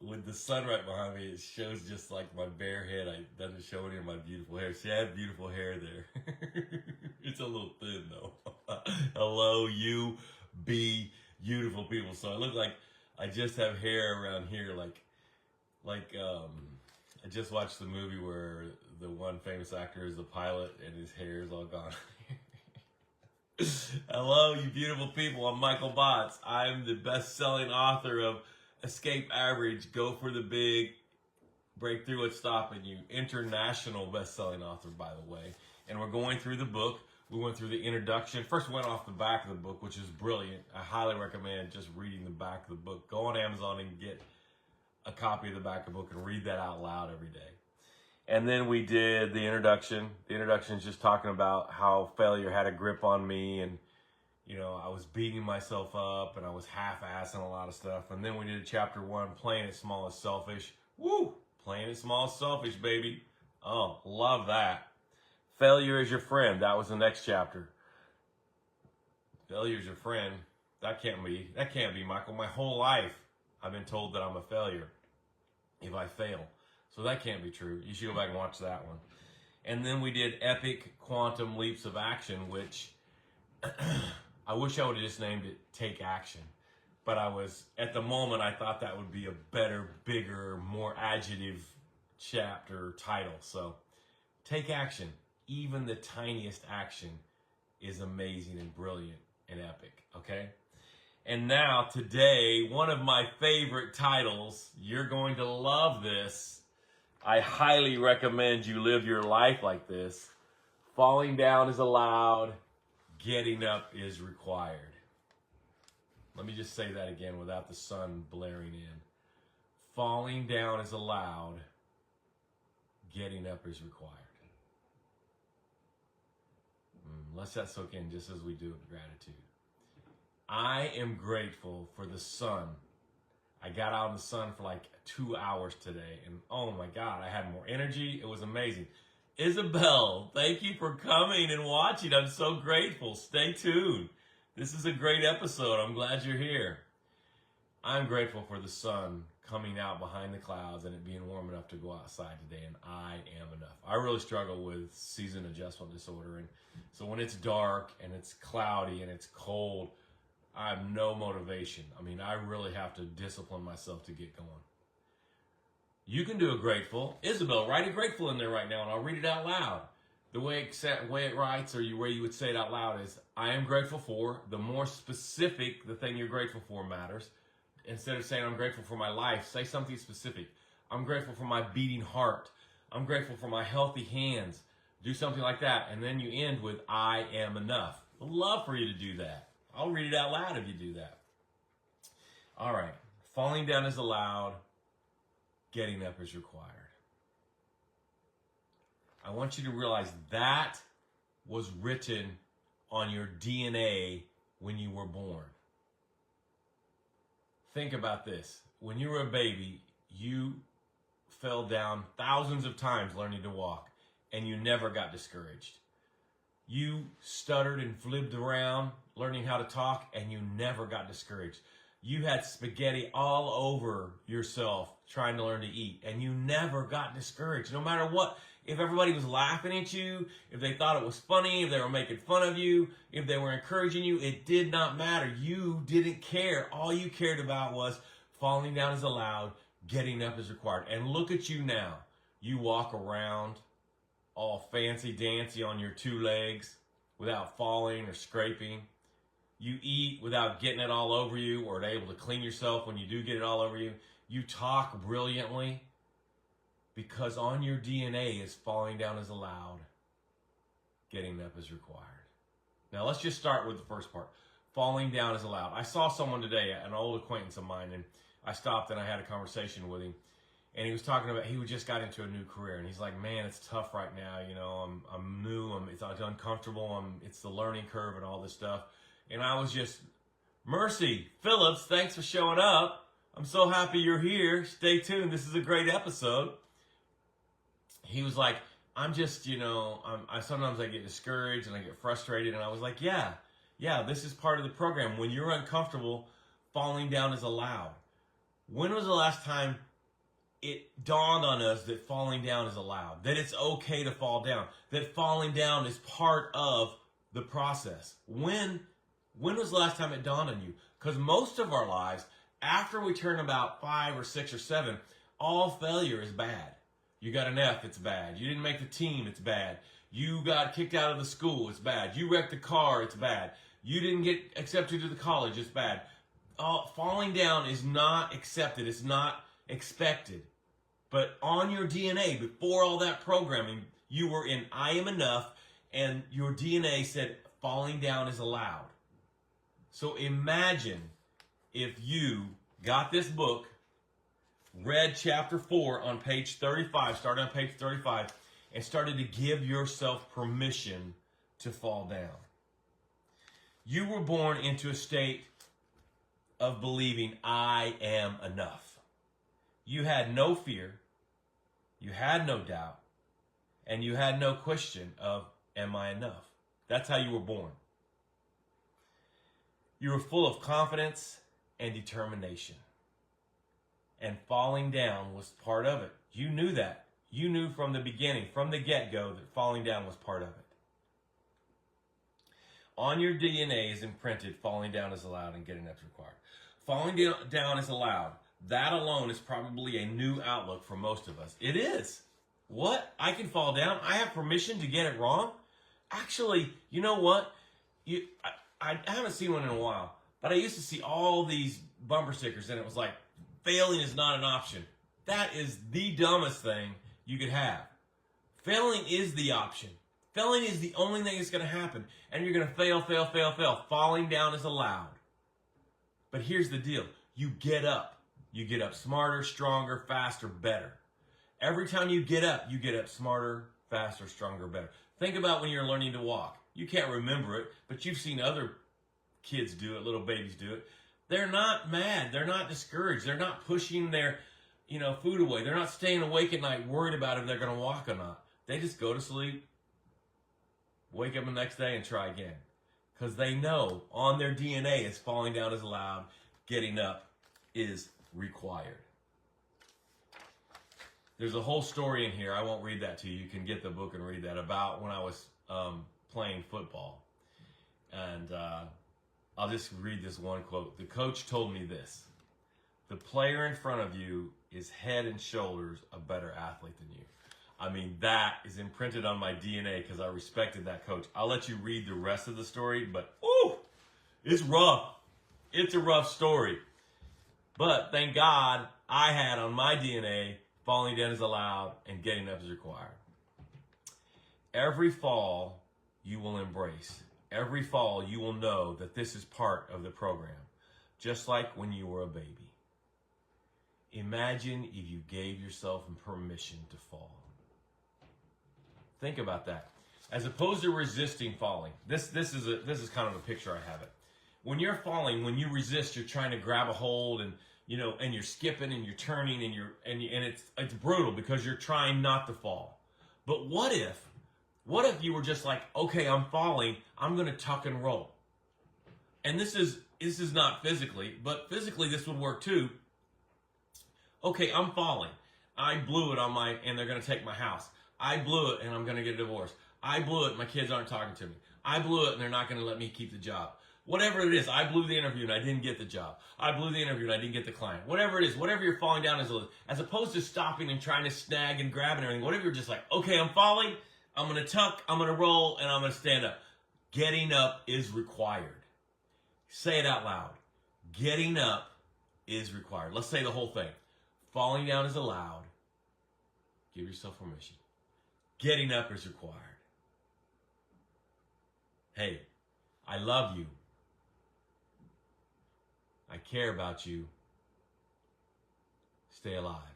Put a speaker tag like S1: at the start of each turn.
S1: With the sun right behind me, it shows just like my bare head. It doesn't show any of my beautiful hair. See, I have beautiful hair there. It's a little thin though. Hello, you be beautiful people. So I look like I just have hair around here, like I just watched the movie where the one famous actor is the pilot and his hair is all gone. Hello, you beautiful people. I'm Michael Botts. I'm the best-selling author of Escape Average, Go for the Big, Breakthrough What's Stopping You. International best-selling author, by the way. And we're going through the book. We went through the introduction. First, we went off the back of the book, which is brilliant. I highly recommend just reading the back of the book. Go on Amazon and get a copy of the back of the book and read that out loud every day. And then we did the introduction. The introduction is just talking about how failure had a grip on me, and you know, I was beating myself up and I was half-assing a lot of stuff. And then we did chapter 1, playing it small is selfish. Woo! Playing it small is selfish, baby. Oh, love that. Failure is your friend. That was the next chapter. Failure is your friend. That can't be, Michael. My whole life I've been told that I'm a failure if I fail. So that can't be true. You should go back and watch that one. And then we did Epic Quantum Leaps of Action, which I wish I would have just named it Take Action. But at the moment, I thought that would be a better, bigger, more adjective chapter title. So take action. Even the tiniest action is amazing and brilliant and epic, okay? And now, today, one of my favorite titles. You're going to love this. I highly recommend you live your life like this. Falling down is allowed. Getting up is required. Let me just say that again without the sun blaring in. Falling down is allowed. Getting up is required. Let's that soak in just as we do with gratitude. I am grateful for the sun. I got out in the sun for like 2 hours today, and oh my God, I had more energy. It was amazing. Isabel, thank you for coming and watching. I'm so grateful. Stay tuned. This is a great episode. I'm glad you're here. I'm grateful for the sun coming out behind the clouds and it being warm enough to go outside today, and I am enough. I really struggle with season adjustment disorder, and so when it's dark and it's cloudy and it's cold, I have no motivation. I mean, I really have to discipline myself to get going. You can do a grateful. Isabel, write a grateful in there right now, and I'll read it out loud. The way it writes, or where you would say it out loud, is I am grateful for. The more specific the thing you're grateful for matters. Instead of saying I'm grateful for my life, say something specific. I'm grateful for my beating heart. I'm grateful for my healthy hands. Do something like that. And then you end with I am enough. I'd love for you to do that. I'll read it out loud if you do that. All right. Falling down is allowed. Getting up is required. I want you to realize that was written on your DNA when you were born. Think about this. When you were a baby, you fell down thousands of times learning to walk, and you never got discouraged. You stuttered and flipped around learning how to talk, and you never got discouraged. You had spaghetti all over yourself trying to learn to eat, and you never got discouraged. No matter what, if everybody was laughing at you, if they thought it was funny, if they were making fun of you, if they were encouraging you, it did not matter. You didn't care. All you cared about was falling down is allowed, getting up is required. And look at you now. You walk around all fancy-dancy on your 2 legs without falling or scraping. You eat without getting it all over you, or able to clean yourself when you do get it all over you. You talk brilliantly because on your DNA is falling down is allowed, getting up is required. Now let's just start with the first part. Falling down is allowed. I saw someone today, an old acquaintance of mine, and I stopped and I had a conversation with him. And he was talking about, he just got into a new career, and he's like, man, it's tough right now. You know, I'm new, it's uncomfortable, it's the learning curve and all this stuff. And I was just, Mercy Phillips, thanks for showing up. I'm so happy you're here. Stay tuned. This is a great episode. He was like, I'm just, sometimes I get discouraged and I get frustrated. And I was like, yeah, this is part of the program. When you're uncomfortable, falling down is allowed. When was the last time it dawned on us that falling down is allowed, that it's okay to fall down, that falling down is part of the process? When was the last time it dawned on you? Because most of our lives, after we turn about 5 or 6 or 7, all failure is bad. You got an F, it's bad. You didn't make the team, it's bad. You got kicked out of the school, it's bad. You wrecked the car, it's bad. You didn't get accepted to the college, it's bad. Falling down is not accepted, it's not expected. But on your DNA, before all that programming, you were in I am enough, and your DNA said falling down is allowed. So imagine if you got this book, read chapter 4 on page 35, started on page 35, and started to give yourself permission to fall down. You were born into a state of believing I am enough. You had no fear, you had no doubt, and you had no question of, am I enough? That's how you were born. You were full of confidence and determination. And falling down was part of it. You knew that. You knew from the beginning, from the get-go, that falling down was part of it. On your DNA is imprinted, falling down is allowed and getting up is required. Falling down is allowed. That alone is probably a new outlook for most of us. It is. What? I can fall down? I have permission to get it wrong? Actually, you know what? I haven't seen one in a while, but I used to see all these bumper stickers, and it was like, failing is not an option. That is the dumbest thing you could have. Failing is the option. Failing is the only thing that's going to happen. And you're going to fail, fail, fail, fail. Falling down is allowed. But here's the deal. You get up. You get up smarter, stronger, faster, better. Every time you get up smarter, faster, stronger, better. Think about when you're learning to walk. You can't remember it, but you've seen other kids do it, little babies do it. They're not mad. They're not discouraged. They're not pushing their, food away. They're not staying awake at night worried about if they're going to walk or not. They just go to sleep, wake up the next day, and try again. Because they know on their DNA is falling down is allowed, getting up is required. There's a whole story in here. I won't read that to you. You can get the book and read that, about when I was playing football. And I'll just read this one quote. The coach told me this: the player in front of you is head and shoulders a better athlete than you. I mean, that is imprinted on my DNA because I respected that coach. I'll let you read the rest of the story, but it's rough. It's a rough story. But thank God I had on my DNA, falling down is allowed and getting up is required. Every fall you will embrace. Every fall you will know that this is part of the program, just like when you were a baby. Imagine if you gave yourself permission to fall. Think about that. As opposed to resisting falling. This is kind of a picture I have it. When you're falling, when you resist, you're trying to grab a hold, and and you're skipping and you're turning and it's brutal because you're trying not to fall. But what if you were just like, okay, I'm falling, I'm going to tuck and roll. And this is not physically, but physically this would work too. Okay, I'm falling. I blew it and they're going to take my house. I blew it and I'm going to get a divorce. I blew it, my kids aren't talking to me. I blew it and they're not going to let me keep the job. Whatever it is, I blew the interview and I didn't get the job. I blew the interview and I didn't get the client. Whatever it is, whatever you're falling down as opposed to stopping and trying to snag and grab and everything, whatever you're just like, okay, I'm falling, I'm going to tuck, I'm going to roll, and I'm going to stand up. Getting up is required. Say it out loud. Getting up is required. Let's say the whole thing. Falling down is allowed. Give yourself permission. Getting up is required. Hey, I love you. I care about you. Stay alive.